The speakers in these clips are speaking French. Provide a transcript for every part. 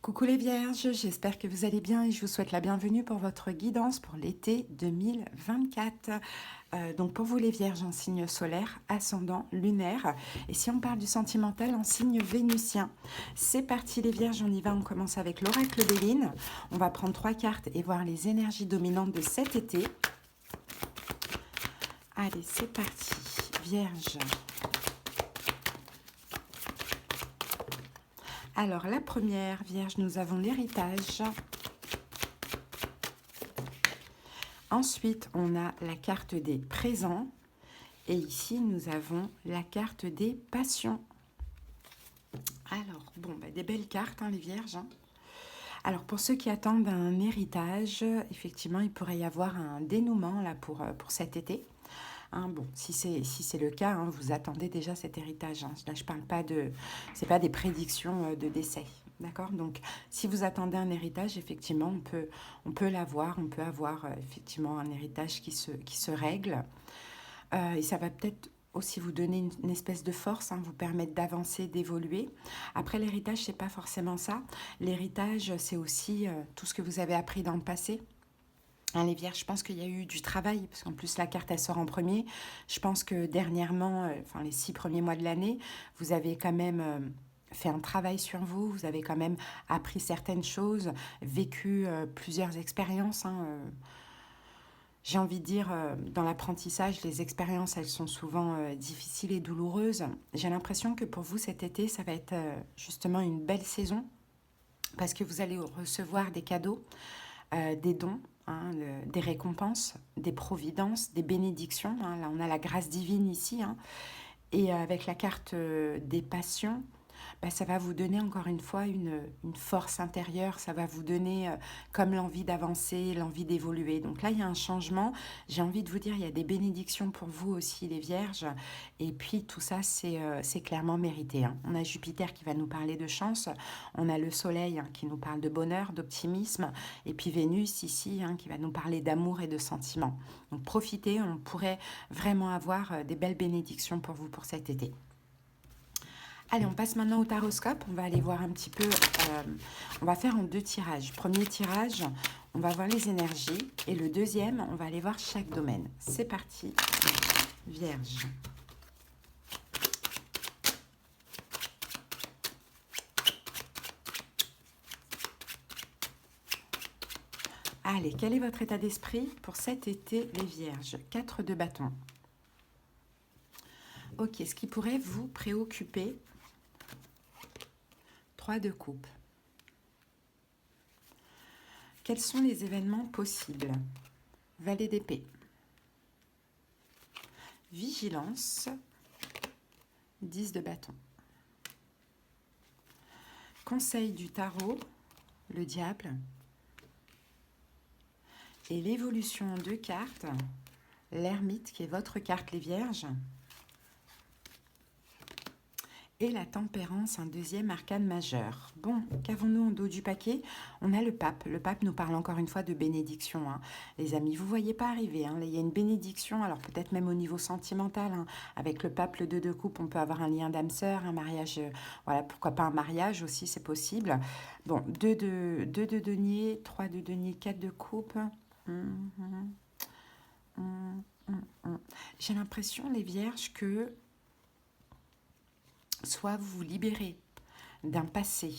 Coucou les vierges, j'espère que vous allez bien et je vous souhaite la bienvenue pour votre guidance pour l'été 2024. Donc pour vous les vierges en signe solaire, ascendant, lunaire, et si on parle du sentimental en signe vénusien. C'est parti les vierges, on y va, on commence avec l'oracle d'Éline. On va prendre 3 cartes et voir les énergies dominantes de cet été. Allez, c'est parti, vierge. Alors, la première, Vierge, nous avons l'héritage. Ensuite, on a la carte des présents. Et ici, nous avons la carte des passions. Alors, bon, des belles cartes, hein, les Vierges. Hein. Alors, pour ceux qui attendent un héritage, effectivement, il pourrait y avoir un dénouement là pour cet été. Hein, bon, si c'est le cas, hein, vous attendez déjà cet héritage. Hein. Là, je parle pas de... C'est pas des prédictions de décès. D'accord. Donc, si vous attendez un héritage, effectivement, on peut l'avoir. On peut avoir effectivement un héritage qui se règle. Et ça va peut-être aussi vous donner une espèce de force, hein, vous permettre d'avancer, d'évoluer. Après, l'héritage, c'est pas forcément ça. L'héritage, c'est aussi tout ce que vous avez appris dans le passé. Hein, les vierges, je pense qu'il y a eu du travail, parce qu'en plus la carte elle sort en premier. Je pense que dernièrement, enfin les 6 premiers mois de l'année, vous avez quand même fait un travail sur vous, vous avez quand même appris certaines choses, vécu plusieurs expériences. Hein, j'ai envie de dire, dans l'apprentissage, les expériences, elles sont souvent difficiles et douloureuses. J'ai l'impression que pour vous cet été, ça va être justement une belle saison, parce que vous allez recevoir des cadeaux, des dons, hein, des récompenses, des providences, des bénédictions. Hein. Là, on a la grâce divine ici. Hein. Et avec la carte des passions, ça va vous donner encore une fois une force intérieure, ça va vous donner comme l'envie d'avancer, l'envie d'évoluer. Donc là, il y a un changement. J'ai envie de vous dire, il y a des bénédictions pour vous aussi, les vierges. Et puis, tout ça, c'est clairement mérité. Hein. On a Jupiter qui va nous parler de chance. On a le Soleil hein, qui nous parle de bonheur, d'optimisme. Et puis Vénus ici hein, qui va nous parler d'amour et de sentiments. Donc profitez, on pourrait vraiment avoir des belles bénédictions pour vous pour cet été. Allez, on passe maintenant au taroscope. On va aller voir un petit peu... on va faire en 2 tirages. Premier tirage, on va voir les énergies. Et le deuxième, on va aller voir chaque domaine. C'est parti. Vierge. Allez, quel est votre état d'esprit pour cet été, les vierges? 4 de bâton. Ok, ce qui pourrait vous préoccuper? 3 de coupe. Quels sont les événements possibles? Valet d'épée. Vigilance. 10 de bâton. Conseil du tarot. Le diable. Et l'évolution en 2 cartes. L'ermite, qui est votre carte, les vierges. Et la tempérance, un deuxième arcane majeur. Bon, qu'avons-nous en dos du paquet? On a le pape. Le pape nous parle encore une fois de bénédiction. Hein. Les amis, vous ne voyez pas arriver. Hein. Là, il y a une bénédiction, alors peut-être même au niveau sentimental. Hein. Avec le pape, le 2 de coupe, on peut avoir un lien d'âme sœur, un mariage. Voilà, pourquoi pas un mariage aussi, c'est possible. Bon, 2 de denier, 3 de denier, 4 de coupe. J'ai l'impression, les vierges, que... soit vous vous libérez d'un passé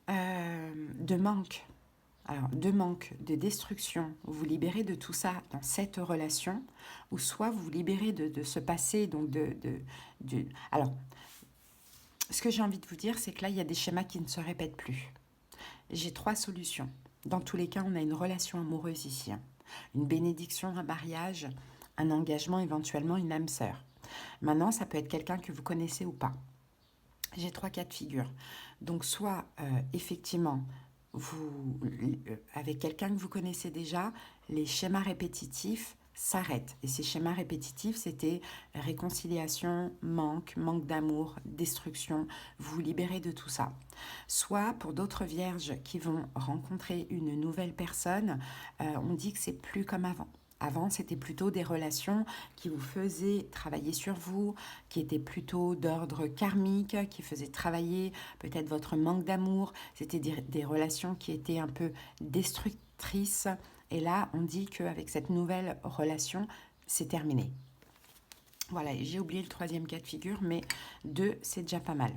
de manque, alors de manque, de destruction, vous vous libérez de tout ça dans cette relation, ou soit vous vous libérez de ce passé, donc Alors, ce que j'ai envie de vous dire, c'est que là, il y a des schémas qui ne se répètent plus. J'ai 3 solutions. Dans tous les cas, on a une relation amoureuse ici. Hein. Une bénédiction, un mariage, un engagement, éventuellement une âme sœur. Maintenant, ça peut être quelqu'un que vous connaissez ou pas. J'ai 3 cas de figure. Donc, soit, effectivement, vous, avec quelqu'un que vous connaissez déjà, les schémas répétitifs s'arrêtent. Et ces schémas répétitifs, c'était réconciliation, manque d'amour, destruction. Vous vous libérez de tout ça. Soit, pour d'autres vierges qui vont rencontrer une nouvelle personne, on dit que c'est plus comme avant. Avant, c'était plutôt des relations qui vous faisaient travailler sur vous, qui étaient plutôt d'ordre karmique, qui faisaient travailler peut-être votre manque d'amour. C'était des relations qui étaient un peu destructrices. Et là, on dit qu'avec cette nouvelle relation, c'est terminé. Voilà, j'ai oublié le troisième cas de figure, mais 2, c'est déjà pas mal.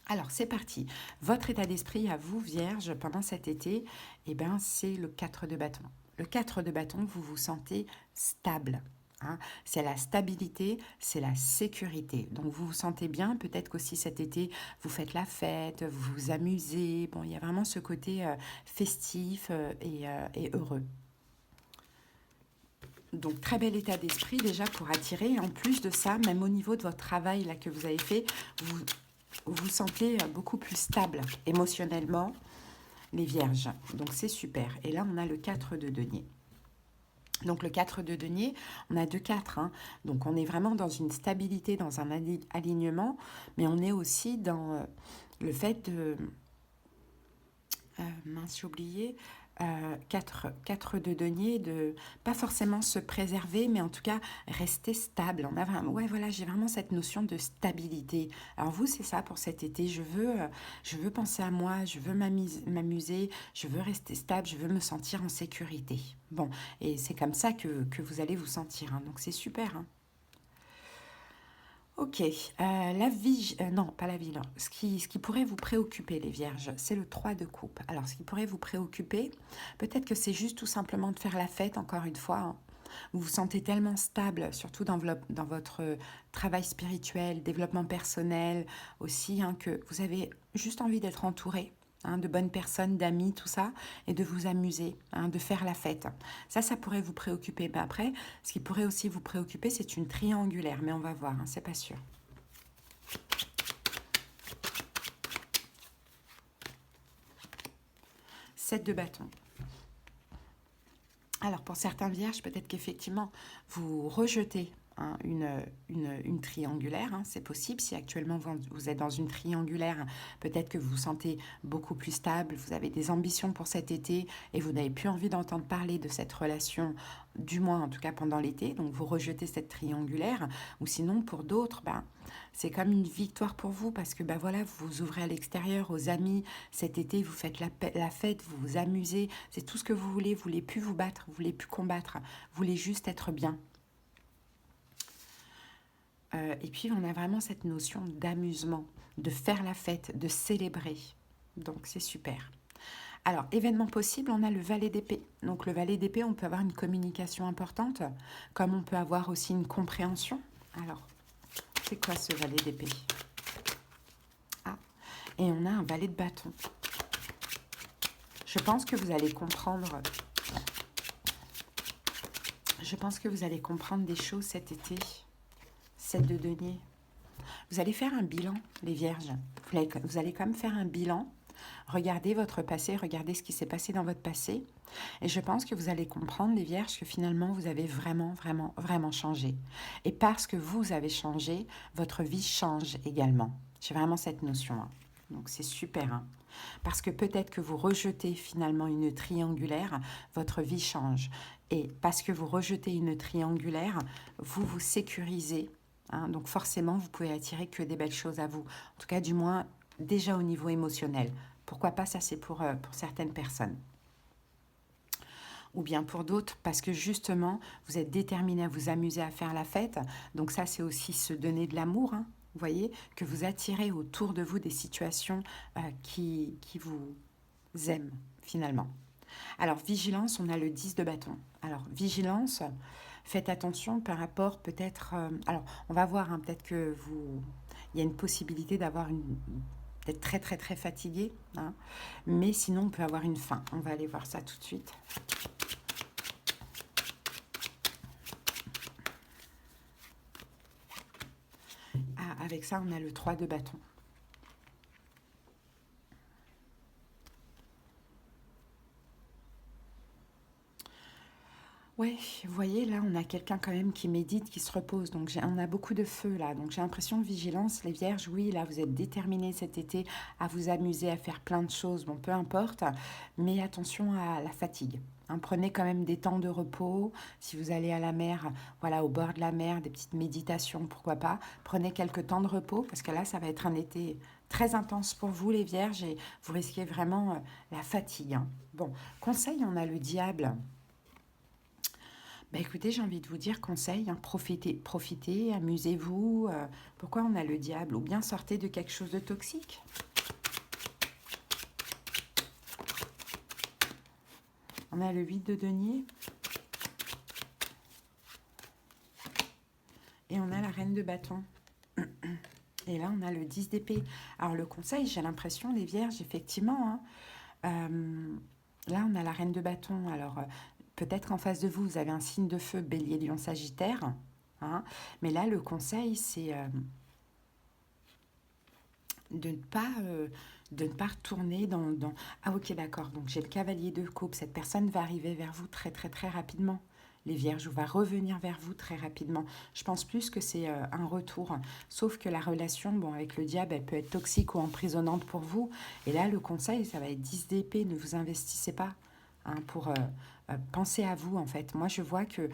Alors, c'est parti. Votre état d'esprit à vous, Vierge, pendant cet été, eh ben, c'est le 4 de bâton. Le 4 de bâton, vous vous sentez stable. Hein. C'est la stabilité, c'est la sécurité. Donc, vous vous sentez bien. Peut-être qu'aussi cet été, vous faites la fête, vous vous amusez. Bon, il y a vraiment ce côté festif et heureux. Donc, très bel état d'esprit déjà pour attirer. Et en plus de ça, même au niveau de votre travail là, que vous avez fait, vous vous sentez beaucoup plus stable émotionnellement, les vierges. Donc, c'est super. Et là, on a le 4 de denier. Donc, le 4 de denier, on a 2 4. Hein. Donc, on est vraiment dans une stabilité, dans un alignement, mais on est aussi dans le fait de... mince, j'ai oublié... 4 de denier, de pas forcément se préserver, mais en tout cas rester stable. On a vraiment, ouais, voilà, j'ai vraiment cette notion de stabilité. Alors vous, c'est ça pour cet été. Je veux penser à moi, je veux m'amuser, je veux rester stable, je veux me sentir en sécurité. Bon, et c'est comme ça que vous allez vous sentir. Hein. Donc c'est super. Hein. Ok, la vie, non, pas la vie, non. Ce qui pourrait vous préoccuper, les vierges, c'est le 3 de coupe. Alors, ce qui pourrait vous préoccuper, peut-être que c'est juste tout simplement de faire la fête, encore une fois. Hein. Vous vous sentez tellement stable, surtout dans votre travail spirituel, développement personnel aussi, hein, que vous avez juste envie d'être entouré. Hein, de bonnes personnes, d'amis, tout ça, et de vous amuser, hein, de faire la fête. Ça pourrait vous préoccuper. Mais après, ce qui pourrait aussi vous préoccuper, c'est une triangulaire, mais on va voir, hein, c'est pas sûr. Sept de bâton. Alors, pour certains vierges, peut-être qu'effectivement, vous rejetez hein, une triangulaire, hein, c'est possible. Si actuellement vous êtes dans une triangulaire, peut-être que vous vous sentez beaucoup plus stable, vous avez des ambitions pour cet été et vous n'avez plus envie d'entendre parler de cette relation, du moins en tout cas pendant l'été, donc vous rejetez cette triangulaire. Ou sinon, pour d'autres, c'est comme une victoire pour vous parce que voilà, vous vous ouvrez à l'extérieur, aux amis, cet été, vous faites la fête, vous vous amusez, c'est tout ce que vous voulez plus vous battre, vous voulez plus combattre, vous voulez juste être bien. Et puis, on a vraiment cette notion d'amusement, de faire la fête, de célébrer. Donc, c'est super. Alors, événement possible, on a le valet d'épée. Donc, le valet d'épée, on peut avoir une communication importante, comme on peut avoir aussi une compréhension. Alors, c'est quoi ce valet d'épée? Ah, et on a un valet de bâton. Je pense que vous allez comprendre... Je pense que vous allez comprendre des choses cet été. 7 de denier. Vous allez faire un bilan, les vierges. Vous allez quand même faire un bilan. Regardez votre passé, regardez ce qui s'est passé dans votre passé. Et je pense que vous allez comprendre, les vierges, que finalement, vous avez vraiment, vraiment, vraiment changé. Et parce que vous avez changé, votre vie change également. J'ai vraiment cette notion. Hein. Donc, c'est super. Hein. Parce que peut-être que vous rejetez finalement une triangulaire, votre vie change. Et parce que vous rejetez une triangulaire, vous vous sécurisez. Hein, donc forcément, vous pouvez attirer que des belles choses à vous. En tout cas, du moins, déjà au niveau émotionnel. Pourquoi pas, ça c'est pour certaines personnes. Ou bien pour d'autres, parce que justement, vous êtes déterminé à vous amuser à faire la fête. Donc ça, c'est aussi se donner de l'amour. Hein, vous voyez, que vous attirez autour de vous des situations qui vous aiment finalement. Alors, vigilance, on a le 10 de bâton. Alors, vigilance... Faites attention par rapport peut-être... alors, on va voir, hein, peut-être que vous... Il y a une possibilité d'être très, très, très fatigué. Hein, mais sinon, on peut avoir une faim. On va aller voir ça tout de suite. Ah, avec ça, on a le 3 de bâton. Ouais, vous voyez, là, on a quelqu'un quand même qui médite, qui se repose. Donc, on a beaucoup de feu, là. Donc, j'ai l'impression de vigilance. Les vierges, oui, là, vous êtes déterminés cet été à vous amuser, à faire plein de choses. Bon, peu importe. Mais attention à la fatigue. hein. Prenez quand même des temps de repos. Si vous allez à la mer, voilà, au bord de la mer, des petites méditations, pourquoi pas. Prenez quelques temps de repos parce que là, ça va être un été très intense pour vous, les vierges, et vous risquez vraiment la fatigue, hein. Bon, conseil, on a le diable. Bah écoutez, j'ai envie de vous dire conseil, hein, profitez, amusez-vous. Pourquoi on a le diable? Ou bien sortez de quelque chose de toxique. On a le 8 de denier. Et on a la reine de bâton. Et là, on a le 10 d'épée. Alors, le conseil, j'ai l'impression, les vierges, effectivement, hein, là, on a la reine de bâton. Alors, peut-être qu'en face de vous, vous avez un signe de feu, bélier, lion, sagittaire. Hein, mais là, le conseil, c'est de ne pas retourner dans... Ah, ok, d'accord. Donc, j'ai le cavalier de coupe. Cette personne va arriver vers vous très, très, très rapidement. Les vierges, ou va revenir vers vous très rapidement. Je pense plus que c'est un retour. Sauf que la relation, bon, avec le diable, elle peut être toxique ou emprisonnante pour vous. Et là, le conseil, ça va être 10 d'épée. Ne vous investissez pas, hein, pour penser à vous, en fait. Moi, je vois que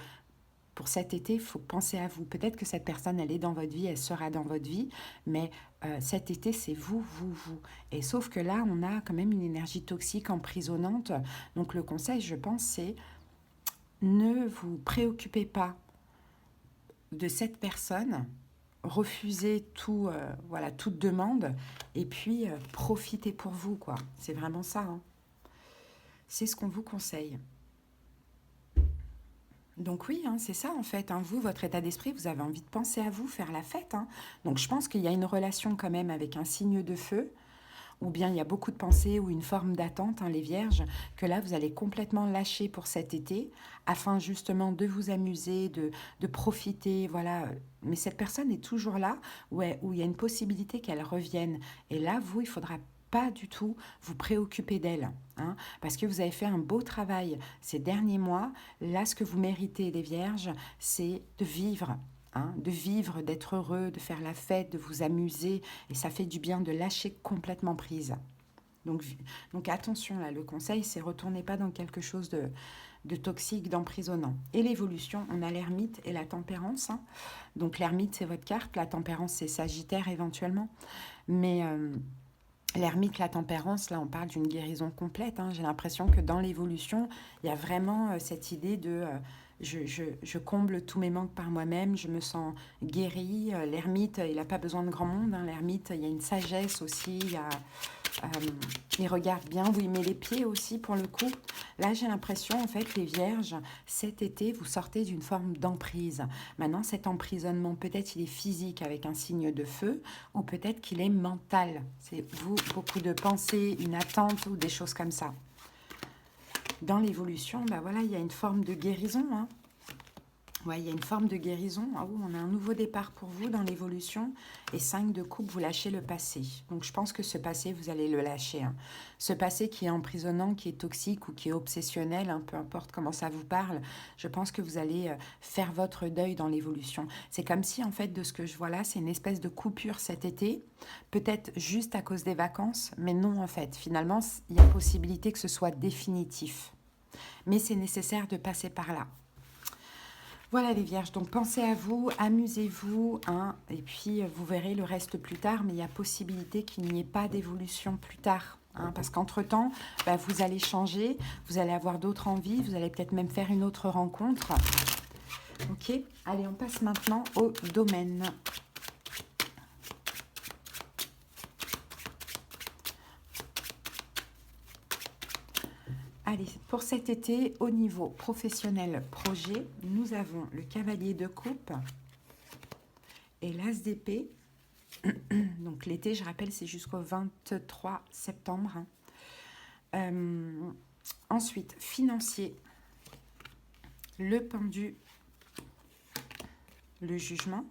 pour cet été, il faut penser à vous. Peut-être que cette personne, elle est dans votre vie, elle sera dans votre vie, mais cet été, c'est vous, vous, vous. Et sauf que là, on a quand même une énergie toxique, emprisonnante. Donc le conseil, je pense, c'est ne vous préoccupez pas de cette personne, refusez tout, voilà, toute demande, et puis profitez pour vous, quoi. C'est vraiment ça, hein. C'est ce qu'on vous conseille. Donc oui, hein, c'est ça en fait, hein. Vous, votre état d'esprit, vous avez envie de penser à vous, faire la fête, hein. Donc je pense qu'il y a une relation quand même avec un signe de feu, ou bien il y a beaucoup de pensées ou une forme d'attente, hein, les vierges, que là vous allez complètement lâcher pour cet été, afin justement de vous amuser, de profiter, voilà. Mais cette personne est toujours là, où il y a une possibilité qu'elle revienne. Et là, vous, il faudra pas du tout vous préoccuper d'elle, hein, parce que vous avez fait un beau travail ces derniers mois. Là, ce que vous méritez, les vierges, c'est de vivre. Hein, de vivre, d'être heureux, de faire la fête, de vous amuser, et ça fait du bien de lâcher complètement prise. Donc, donc attention, là, le conseil, c'est retournez pas dans quelque chose de toxique, d'emprisonnant. Et l'évolution, on a l'ermite et la tempérance, hein. Donc l'ermite, c'est votre carte, la tempérance, c'est Sagittaire éventuellement. Mais l'ermite, la tempérance, là, on parle d'une guérison complète, hein. J'ai l'impression que dans l'évolution, il y a vraiment cette idée de... je comble tous mes manques par moi-même, je me sens guérie. L'ermite, il n'a pas besoin de grand monde, hein. L'ermite, il y a une sagesse aussi, il regarde bien où il met les pieds aussi pour le coup. Là, j'ai l'impression, en fait, les vierges, cet été, vous sortez d'une forme d'emprise. Maintenant, cet emprisonnement, peut-être il est physique avec un signe de feu, ou peut-être qu'il est mental. C'est vous, beaucoup de pensées, une attente ou des choses comme ça. Dans l'évolution, ben voilà, il y a une forme de guérison, hein. Ouais, il y a une forme de guérison. Ah, oh, on a un nouveau départ pour vous dans l'évolution. Et 5 de coupe, vous lâchez le passé. Donc je pense que ce passé, vous allez le lâcher, hein. Ce passé qui est emprisonnant, qui est toxique ou qui est obsessionnel, hein, peu importe comment ça vous parle, je pense que vous allez faire votre deuil dans l'évolution. C'est comme si, en fait, de ce que je vois là, c'est une espèce de coupure cet été, peut-être juste à cause des vacances, mais non, en fait. Finalement, il y a possibilité que ce soit définitif. Mais c'est nécessaire de passer par là. Voilà les vierges, donc pensez à vous, amusez-vous, hein, et puis vous verrez le reste plus tard, mais il y a possibilité qu'il n'y ait pas d'évolution plus tard, hein, parce qu'entre-temps, bah, vous allez changer, vous allez avoir d'autres envies, vous allez peut-être même faire une autre rencontre. Ok, allez, on passe maintenant au domaine. Allez, pour cet été, au niveau professionnel projet, nous avons le cavalier de coupe et l'as d'épée. Donc l'été, je rappelle, c'est jusqu'au 23 septembre. Ensuite, financier, le pendu, le jugement.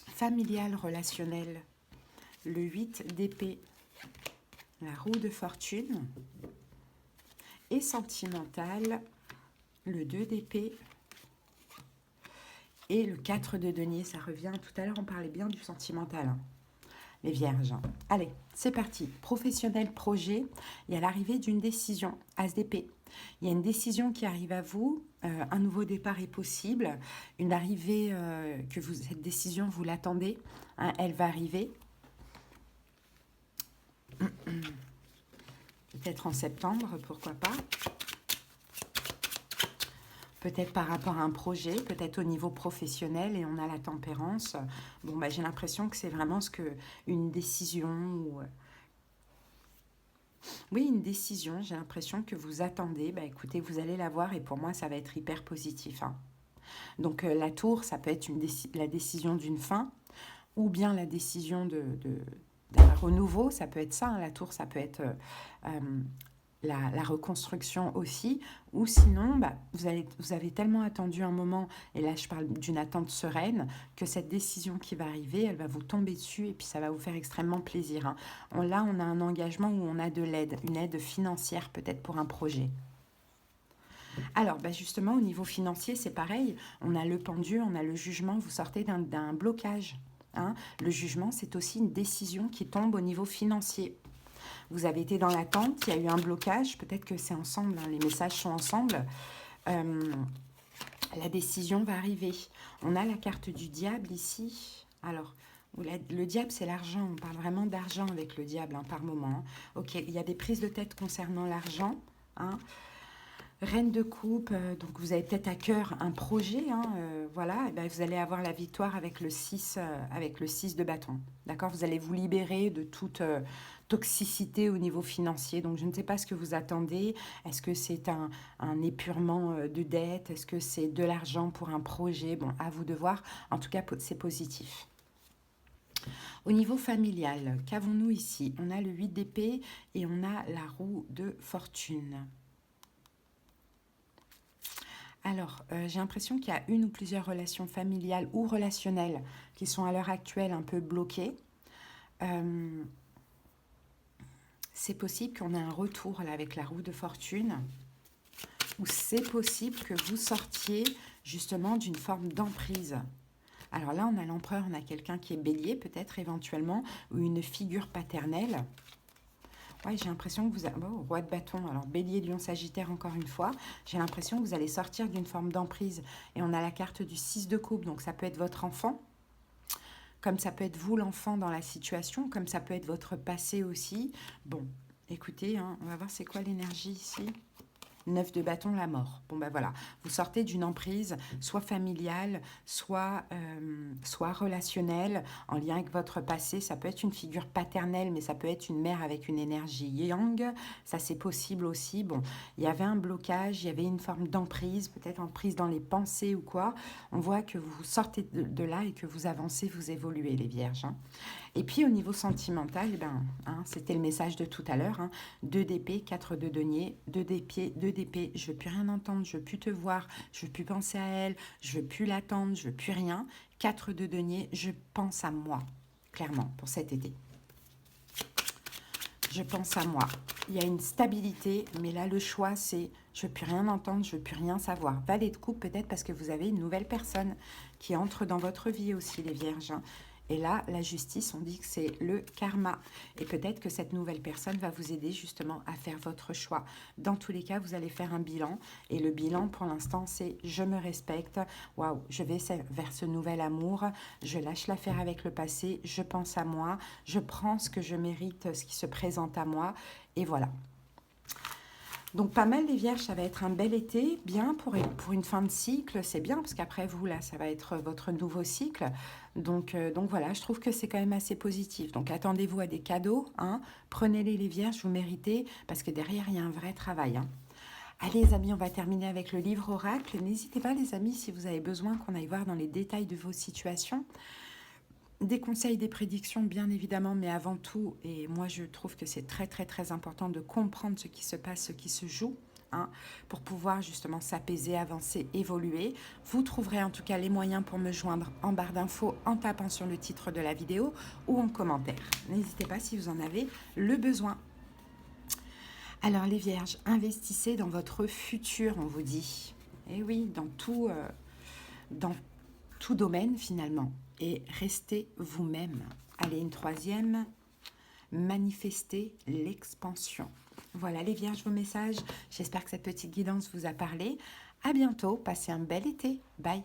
Familial, relationnel, le 8 d'épée, la roue de fortune. Et sentimental, le 2 d'épée et le 4 de denier. Ça revient, tout à l'heure on parlait bien du sentimental, hein. les vierges. Allez, c'est parti. Professionnel, projet, il y a l'arrivée d'une décision, As d'épée. Il y a une décision qui arrive à vous, un nouveau départ est possible, une arrivée, cette décision, vous l'attendez, hein, elle va arriver. Peut-être en septembre, pourquoi pas. Peut-être par rapport à un projet, peut-être au niveau professionnel, et on a la tempérance. Bon, bah, j'ai l'impression que c'est vraiment une décision. Oui, une décision, j'ai l'impression que vous attendez. Bah, écoutez, vous allez la voir et pour moi, ça va être hyper positif, hein. Donc, la tour, ça peut être la décision d'une fin ou bien la décision d'un renouveau. Ça peut être ça, hein. La tour, ça peut être la reconstruction aussi, ou sinon, bah, vous avez tellement attendu un moment, et là je parle d'une attente sereine, que cette décision qui va arriver, elle va vous tomber dessus, et puis ça va vous faire extrêmement plaisir, hein. Là, on a un engagement où on a de l'aide, une aide financière peut-être pour un projet. Alors, bah justement, au niveau financier, c'est pareil, on a le pendu, on a le jugement, vous sortez d'un blocage, hein. Le jugement, c'est aussi une décision qui tombe au niveau financier. Vous avez été dans l'attente, il y a eu un blocage, peut-être que c'est ensemble, hein, les messages sont ensemble. La décision va arriver. On a la carte du diable ici. Alors, le diable, c'est l'argent. On parle vraiment d'argent avec le diable, hein, par moment, hein. Ok, il y a des prises de tête concernant l'argent, hein. Reine de coupe, donc vous avez peut-être à cœur un projet, hein, voilà, et ben vous allez avoir la victoire avec le 6 de bâton. D'accord, vous allez vous libérer de toute toxicité au niveau financier. Donc je ne sais pas ce que vous attendez. Est-ce que c'est un épurement de dette? Est-ce que c'est de l'argent pour un projet? Bon, à vous de voir. En tout cas, c'est positif. Au niveau familial, qu'avons-nous ici? On a le 8 d'épée et on a la roue de fortune. Alors, j'ai l'impression qu'il y a une ou plusieurs relations familiales ou relationnelles qui sont à l'heure actuelle un peu bloquées. C'est possible qu'on ait un retour là avec la roue de fortune, ou c'est possible que vous sortiez justement d'une forme d'emprise. Alors là, on a l'empereur, on a quelqu'un qui est bélier peut-être éventuellement, ou une figure paternelle. Ouais, j'ai l'impression que vous... Oh, roi de bâton, alors bélier, lion, sagittaire encore une fois. J'ai l'impression que vous allez sortir d'une forme d'emprise. Et on a la carte du 6 de coupe, donc ça peut être votre enfant. Comme ça peut être vous l'enfant dans la situation, comme ça peut être votre passé aussi. Bon, écoutez, hein, on va voir c'est quoi l'énergie ici. 9 de bâton, la mort. Bon, ben voilà, vous sortez d'une emprise, soit familiale, soit relationnelle, en lien avec votre passé. Ça peut être une figure paternelle, mais ça peut être une mère avec une énergie yang. Ça, c'est possible aussi. Bon, il y avait un blocage, il y avait une forme d'emprise, peut-être emprise dans les pensées ou quoi. On voit que vous sortez de là et que vous avancez, vous évoluez, les vierges, hein. Et puis au niveau sentimental, eh ben, hein, c'était le message de tout à l'heure, hein, 2 d'épée, 4 de denier, 2 d'épée, je veux plus rien entendre, je veux plus te voir, je veux plus penser à elle, je veux plus l'attendre, je veux plus rien. 4 de denier, je pense à moi, clairement, pour cet été. Je pense à moi. Il y a une stabilité, mais là, le choix, c'est je ne veux plus rien entendre, je ne veux plus rien savoir. Valet de coupe, peut-être parce que vous avez une nouvelle personne qui entre dans votre vie aussi, les vierges, hein. Et là, la justice, on dit que c'est le karma. Et peut-être que cette nouvelle personne va vous aider justement à faire votre choix. Dans tous les cas, vous allez faire un bilan. Et le bilan, pour l'instant, c'est je me respecte. Waouh, je vais vers ce nouvel amour. Je lâche l'affaire avec le passé. Je pense à moi. Je prends ce que je mérite, ce qui se présente à moi. Et voilà. Donc pas mal les vierges, ça va être un bel été, bien pour une fin de cycle, c'est bien parce qu'après vous là, ça va être votre nouveau cycle. Donc voilà, je trouve que c'est quand même assez positif. Donc attendez-vous à des cadeaux, hein, prenez-les les vierges, vous méritez, parce que derrière il y a un vrai travail, hein. Allez les amis, on va terminer avec le livre oracle. N'hésitez pas les amis, si vous avez besoin qu'on aille voir dans les détails de vos situations. Des conseils, des prédictions, bien évidemment, mais avant tout, et moi je trouve que c'est très très très important de comprendre ce qui se passe, ce qui se joue, hein, pour pouvoir justement s'apaiser, avancer, évoluer. Vous trouverez en tout cas les moyens pour me joindre en barre d'infos en tapant sur le titre de la vidéo ou en commentaire. N'hésitez pas si vous en avez le besoin. Alors les vierges, investissez dans votre futur, on vous dit. Et oui, dans tout domaine finalement. Et restez vous-même. Allez, une troisième. Manifester l'expansion. Voilà les vierges, vos messages. J'espère que cette petite guidance vous a parlé. À bientôt. Passez un bel été. Bye.